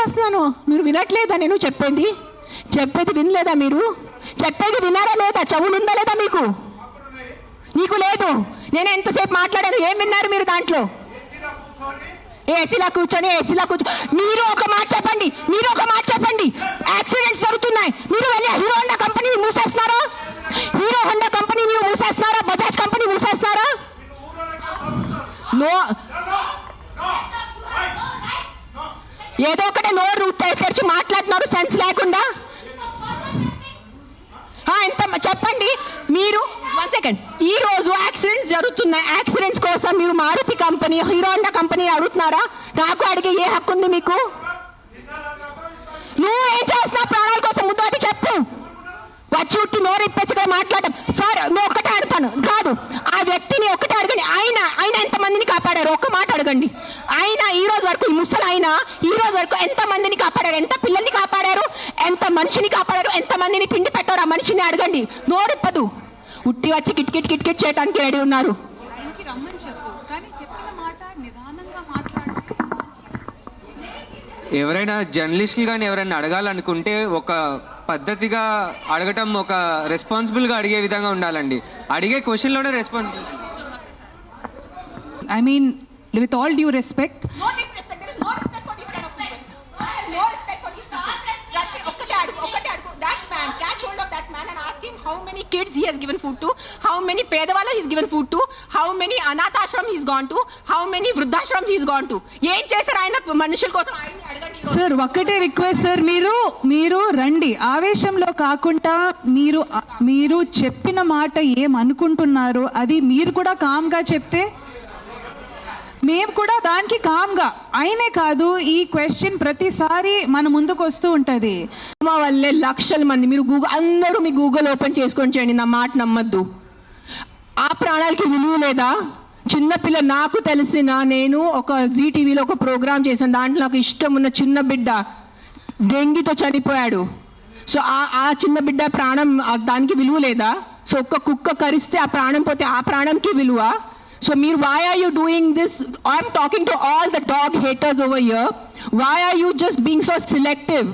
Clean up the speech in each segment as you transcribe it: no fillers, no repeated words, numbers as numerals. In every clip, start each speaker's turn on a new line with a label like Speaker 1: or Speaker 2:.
Speaker 1: చేస్తున్నాను, మీరు వినట్లేదా? నేను చెప్పేది వినలేదా? మీరు చెప్పేది విన్నారా లేదా? చెవులు ఉందా లేదా మీకు? నీకు లేదు. నేను ఎంతసేపు మాట్లాడాను, ఏం విన్నారు మీరు దాంట్లో? ఏసీలా కూర్చొని మీరు ఒక మాట చెప్పండి. యాక్సిడెంట్స్ జరుగుతున్నాయి, మీరు వెళ్ళి హీరో హోండా కంపెనీ మూసేస్తున్నారా? బజాజ్ కంపెనీ మూసేస్తున్నారా? ఏదో ఒకటే నోరు తెరిచి మాట్లాడుతున్నారు సెన్స్ లేకుండా. ఎంత చెప్పండి మీరు. 1 సెకండ్. ఈ రోజు యాక్సిడెంట్స్ జరుగుతున్నాయి, యాక్సిడెంట్స్ కోసం మీరు Maruti company, Hero Honda company అడుగుతున్నారా? నాకు అడిగే ఏ హక్కు ఉంది మీకు? నువ్వు ఏం చేస్తున్నావు ప్రాణాల కోసం? ముద్దు చెప్పు. వచ్చి ఉట్టి నోరు ఇప్పేసుగా మాట్లాడటం. సార్ నువ్వు ఒక్కటే అడుగుతాను కాదు, ఆ వ్యక్తిని ఒక్కటే అడగండి. ఆయన ఎంతమందిని కాపాడారు? ఒక్క మాట అడగండి. ఆయన ఈ రోజు వరకు, ముసలైన ఈ రోజు వరకు ఎంత మందిని కాపాడారు? ఎంత పిల్లల్ని కాపాడారు? ఎంత మనిషిని కాపాడారు? ఎంత మందిని తిండి పెట్టారు? ఆ మనిషిని అడగండి. నోరిప్పదు. ఉట్టి వచ్చి కిట్ చేయడానికి రెడీ ఉన్నారు.
Speaker 2: ఎవరైనా జర్నలిస్టులు కానీ ఎవరైనా అడగాలనుకుంటే ఒక పద్ధతిగా అడగటం, ఒక రెస్పాన్సిబుల్గా అడిగే విధంగా ఉండాలండి. అడిగే క్వశ్చన్లోనే responsible.
Speaker 3: I mean, with all due respect,
Speaker 1: how many kids he has given food to, how many pedavalla he's given food to, how many anath ashram he's gone to, how many vruddhashrams he's gone to. ఏం చేశారు ఆయన మనుషుల కోసం? ఆయన్ని అడగండి.
Speaker 3: Sir ఒక్కటే request sir, మీరు రండి, ఆవేశంలో కాకుండా మీరు చెప్పిన మాట ఏం అనుకుంటున్నారు అది మీరు కూడా కామ్గా చెప్తే మేము కూడా దానికి కామ్గా. అయినే కాదు, ఈ క్వశ్చన్ ప్రతిసారి మన ముందుకు వస్తూ ఉంటది.
Speaker 1: మా వల్లే లక్షల మంది, మీరు అందరూ మీ గూగుల్ ఓపెన్ చేసుకొని చేయండి, నా మాట నమ్మద్దు. ఆ ప్రాణాలకి విలువ లేదా? చిన్నపిల్ల, నాకు తెలిసిన, నేను ఒక జీటీవీలో ఒక ప్రోగ్రామ్ చేశాను, దాంట్లో నాకు ఇష్టం ఉన్న చిన్న బిడ్డ డెంగీతో చనిపోయాడు. సో ఆ చిన్న బిడ్డ ప్రాణం, దానికి విలువ లేదా? సో ఒక్క కుక్క కరిస్తే ఆ ప్రాణం పోతే ఆ ప్రాణంకి విలువ? So why are you doing this? I'm talking to all the dog haters over here. Why are you just being so selective?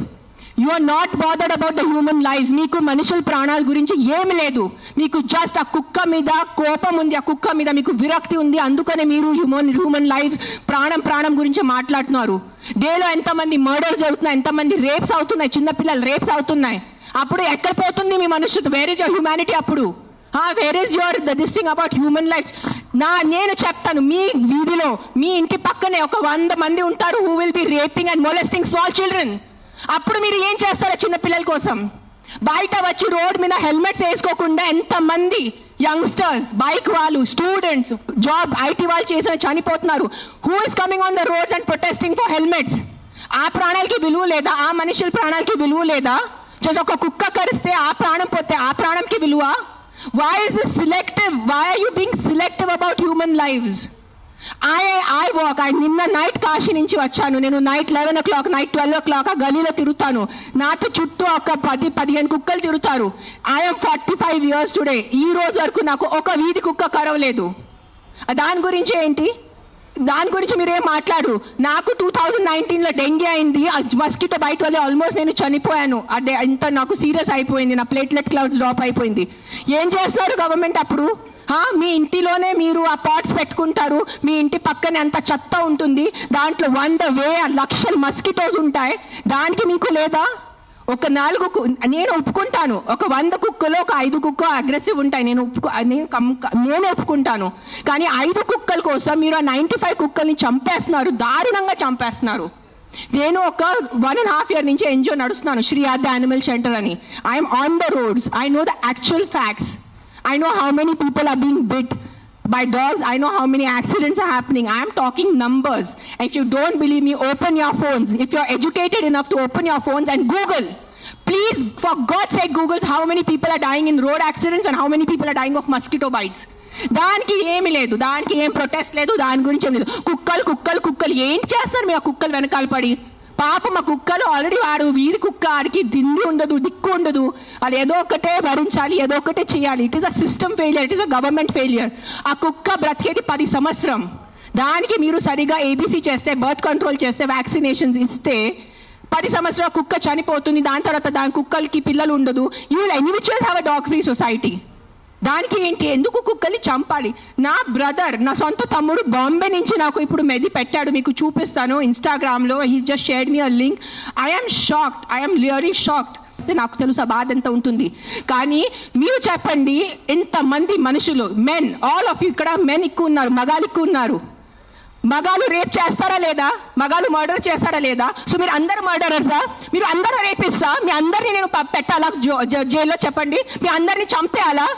Speaker 1: You are not bothered about the human lives. మీకు మనుషుల ప్రాణాల గురించి ఏమి లేదు. మీకు జస్ట్ ఆ కుక్క మీద కోపం ఉంది, ఆ కుక్క మీద మీకు విరక్తి ఉంది. అందుకనే మీరు హ్యూమన్ లైఫ్, ప్రాణం గురించి మాట్లాడుతున్నారు. డేలో ఎంతమంది మర్డర్స్ జరుగుతున్నాయి, ఎంతమంది రేప్స్ అవుతున్నాయి, చిన్నపిల్లలు రేప్స్ అవుతున్నాయి. అప్పుడు ఎక్కడ పోతుంది మీ మనుషులు? Where is your humanity? అప్పుడు where is your this thing about human life? నేను చెప్తాను, మీ వీధిలో, మీ ఇంటి పక్కనే ఒక 100 మంది ఉంటారు who will be raping and molesting small children. అప్పుడు మీరు ఏం చేస్తారో చిన్న పిల్లల కోసం? బయట వచ్చి రోడ్ మీద హెల్మెట్స్ వేసుకోకుండా ఎంతమంది యంగ్స్టర్స్, బైక్ వాళ్ళు, స్టూడెంట్స్, జాబ్ ఐటీ వాళ్ళు చేసిన చనిపోతున్నారు. Who is coming on the roads and protesting for helmets? ఆ ప్రాణాలకి విలువ లేదా? ఆ మనుషుల ప్రాణాలకి విలువ లేదా? జస్ట్ ఒక కుక్క కరిస్తే ఆ ప్రాణం పోతే ఆ ప్రాణంకి విలువ? Why is this selective? Why are you being selective about human lives? I walk. నిన్న నైట్ కాశీ నుంచి వచ్చాను. నేను నైట్ 11 o'clock, నైట్ 12 o'clock ఆ గలీలో తిరుగుతాను. నాతో చుట్టూ ఒక 10-15 కుక్కలు తిరుగుతారు. I'm 45 years today. ఈ రోజు వరకు నాకు ఒక వీధి కుక్క కరవలేదు. దాని గురించి ఏంటి? దాని గురించి మీరేం మాట్లాడరు. నాకు 2019లో డెంగీ అయింది, మస్కిటో బయట వల్ల ఆల్మోస్ట్ నేను చనిపోయాను. అదే ఇంత నాకు సీరియస్ అయిపోయింది, నా ప్లేట్లెట్ క్లౌడ్స్ డ్రాప్ అయిపోయింది. ఏం చేస్తున్నారు గవర్నమెంట్ అప్పుడు? మీ ఇంటిలోనే మీరు ఆ పాట్స్ పెట్టుకుంటారు, మీ ఇంటి పక్కనే అంత చెత్త ఉంటుంది, దాంట్లో 100,000 లక్షల మస్కిటోస్ ఉంటాయి. దానికి మీకు లేదా? ఒక 4 నేను ఒప్పుకుంటాను, ఒక 100 కుక్కలో ఒక 5 కుక్క అగ్రెసివ్ ఉంటాయి, నేను ఒప్పుకుంటాను. కానీ 5 కుక్కల కోసం మీరు ఆ 95 కుక్కల్ని చంపేస్తున్నారు, దారుణంగా చంపేస్తున్నారు. నేను ఒక 1.5 year నుంచి ఎన్జిఓ నడుస్తున్నాను, శ్రీ ఆద్య యానిమల్ షెల్టర్ అని. I'm on the roads. I know the actual facts. I know how many people are being bit by dogs. I know how many accidents are happening. I am talking numbers. If you don't believe me, open your phones. If you're educated enough to open your phones and Google. Please, for God's sake, Google how many people are dying in road accidents and how many people are dying of mosquito bites. దానికి ఏమి లేదు, దానికి ఏం protest లేదు, దాని గురించి ఏం లేదు. కుక్కలు ఏం చేస్తారు మీ ఆ కుక్కలు వెనకాల పడి? పాప మా కుక్కలు ఆల్రెడీ వాడు వీధి కుక్క, ఆడికి దిండి ఉండదు, దిక్కు ఉండదు. అది ఏదో ఒకటే భరించాలి, ఏదో ఒకటే చేయాలి. It is a system failure, it is a government failure. ఆ కుక్క బ్రతికేది 10 సంవత్సరం. దానికి మీరు సరిగా ఏబీసీ చేస్తే, బర్త్ కంట్రోల్ చేస్తే, వ్యాక్సినేషన్స్ ఇస్తే 10 సంవత్సరాల కుక్క చనిపోతుంది, దాని తర్వాత దాని కుక్కలకి పిల్లలు ఉండదు. You will individuals have a dog free society. దానికి ఏంటి, ఎందుకు కుక్కల్ని చంపాలి? నా బ్రదర్, నా సొంత తమ్ముడు బాంబే నుంచి నాకు ఇప్పుడు మెది పెట్టాడు, మీకు చూపిస్తాను ఇన్స్టాగ్రామ్లో. He just shared me a link. I'm shocked, I'm really shocked. నాకు తెలుసు ఆ బాధ ఎంత ఉంటుంది. కానీ మీరు చెప్పండి, ఇంతమంది మనుషులు, మెన్, ఆల్ ఆఫ్ యూ, ఇక్కడ మెన్ ఎక్కువ ఉన్నారు, మగాలు ఎక్కువ ఉన్నారు. మగాలు రేప్ చేస్తారా లేదా? మగాలు మర్డర్ చేస్తారా లేదా? సో మీరు అందరు మర్డరర్సా? మీరు అందరూ రేపిస్తా? మీ అందరినీ నేను పెట్టాలా జైల్లో? చెప్పండి, మీ అందరినీ చంపేయాలా?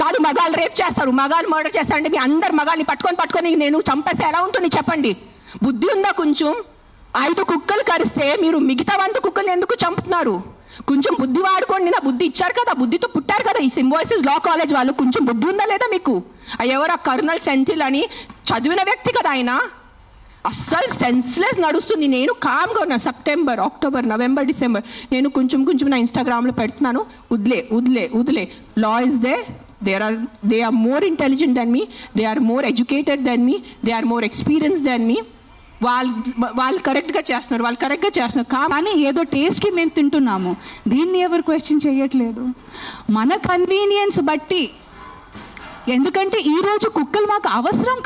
Speaker 1: కాదు, మగాలు రేప్ చేస్తారు, మగాలు మర్డర్ చేస్తారంటే మీ అందరు మగాల్ని పట్టుకొని నేను చంపేస్తే ఎలా ఉంటుంది చెప్పండి? బుద్ధి ఉందా కొంచెం? 5 కుక్కలు కరిస్తే మీరు మిగతా 100 కుక్కల్ని ఎందుకు చంపుతున్నారు? కొంచెం బుద్ధి వాడుకోండి. నా బుద్ధి ఇచ్చారు కదా, బుద్ధితో పుట్టారు కదా ఈ సింబాయిసిస్ లా కాలేజ్ వాళ్ళు. కొంచెం బుద్ధి ఉందా లేదా మీకు? ఎవరు కర్నల్ సెంథిల్ అని చదివిన వ్యక్తి కదా ఆయన. అస్సలు సెన్స్లెస్ నడుస్తుంది. నేను కామ్గా ఉన్నా. సెప్టెంబర్, అక్టోబర్, నవంబర్, డిసెంబర్ నేను కొంచెం నా ఇన్స్టాగ్రామ్లో పెడుతున్నాను. వదిలే. Law is they. They are more intelligent than me. They are more educated than me. They are more experienced than me. వాళ్ళు కరెక్ట్గా చేస్తున్నారు.
Speaker 3: కానీ ఏదో టేస్ట్కి మేము తింటున్నాము, దీన్ని ఎవరు క్వశ్చన్ చేయట్లేదు. మన కన్వీనియన్స్ బట్టి. ఎందుకంటే ఈరోజు కుక్కలు మాకు అవసరం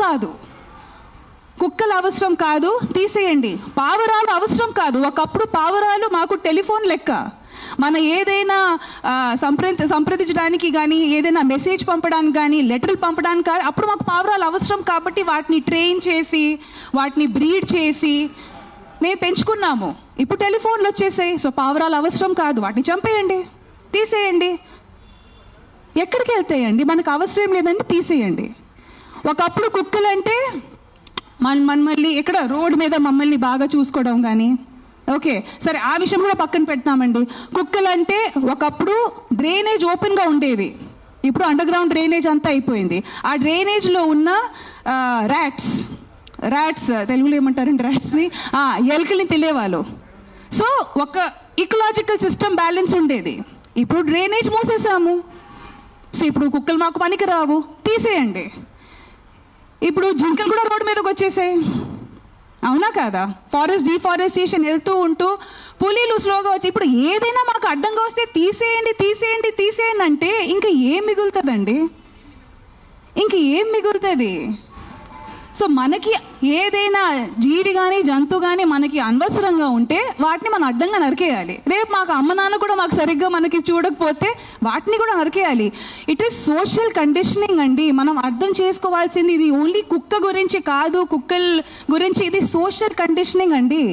Speaker 3: కాదు, తీసేయండి. పావురాలు అవసరం కాదు. ఒకప్పుడు పావురాలు మాకు టెలిఫోన్ లెక్క. మన ఏదైనా సంప్రదించడానికి కానీ, ఏదైనా మెసేజ్ పంపడానికి కానీ, లెటర్లు పంపడానికి కానీ అప్పుడు మాకు పావురాలు అవసరం. కాబట్టి వాటిని ట్రైన్ చేసి, వాటిని బ్రీడ్ చేసి మేము పెంచుకున్నాము. ఇప్పుడు టెలిఫోన్లు వచ్చేసాయి. సో పావురాలు అవసరం కాదు, వాటిని చంపేయండి, తీసేయండి. ఎక్కడికి వెళ్తాయండి? మనకు అవసరం లేదండి, తీసేయండి. ఒకప్పుడు కుక్కలంటే మమ్మల్ని ఎక్కడ రోడ్డు మీద మమ్మల్ని బాగా చూసుకోవడం కానీ, ఓకే సరే ఆ విషయం కూడా పక్కన పెడతామండి. కుక్కలంటే ఒకప్పుడు డ్రైనేజ్ ఓపెన్గా ఉండేవి, ఇప్పుడు అండర్ గ్రౌండ్ డ్రైనేజ్ అంతా అయిపోయింది. ఆ డ్రైనేజ్లో ఉన్న ర్యాట్స్ తెలుగులో ఏమంటారండి ర్యాట్స్ని, ఎలుకల్ని తెలియవాళ్ళు. సో ఒక ఇకలాజికల్ సిస్టమ్ బ్యాలెన్స్ ఉండేది. ఇప్పుడు డ్రైనేజ్ మూసేసాము. సో ఇప్పుడు కుక్కలు మాకు పనికి రావు, తీసేయండి. ఇప్పుడు జింకలు కూడా రోడ్డు మీదకి వచ్చేసాయి, అవునా కాదా? ఫారెస్ట్ డిఫారెస్టేషన్ వెళ్తూ ఉంటూ పులీలు స్లోగా వచ్చి ఇప్పుడు ఏదైనా మాకు అడ్డంగా వస్తే తీసేయండి అంటే ఇంకా ఏం మిగులుతుందండి? సో మనకి ఏదైనా జీవి కానీ జంతువు కానీ మనకి అనవసరంగా ఉంటే వాటిని మనం అడ్డంగా నరికేయాలి. రేపు మాకు అమ్మ నాన్న కూడా మాకు సరిగ్గా మనకి చూడకపోతే వాటిని కూడా నరికేయాలి. ఇట్ ఈస్ సోషల్ కండిషనింగ్ అండి. మనం అర్థం చేసుకోవాల్సింది ఇది ఓన్లీ కుక్క గురించి కాదు, కుక్కల గురించి ఇది సోషల్ కండిషనింగ్ అండి.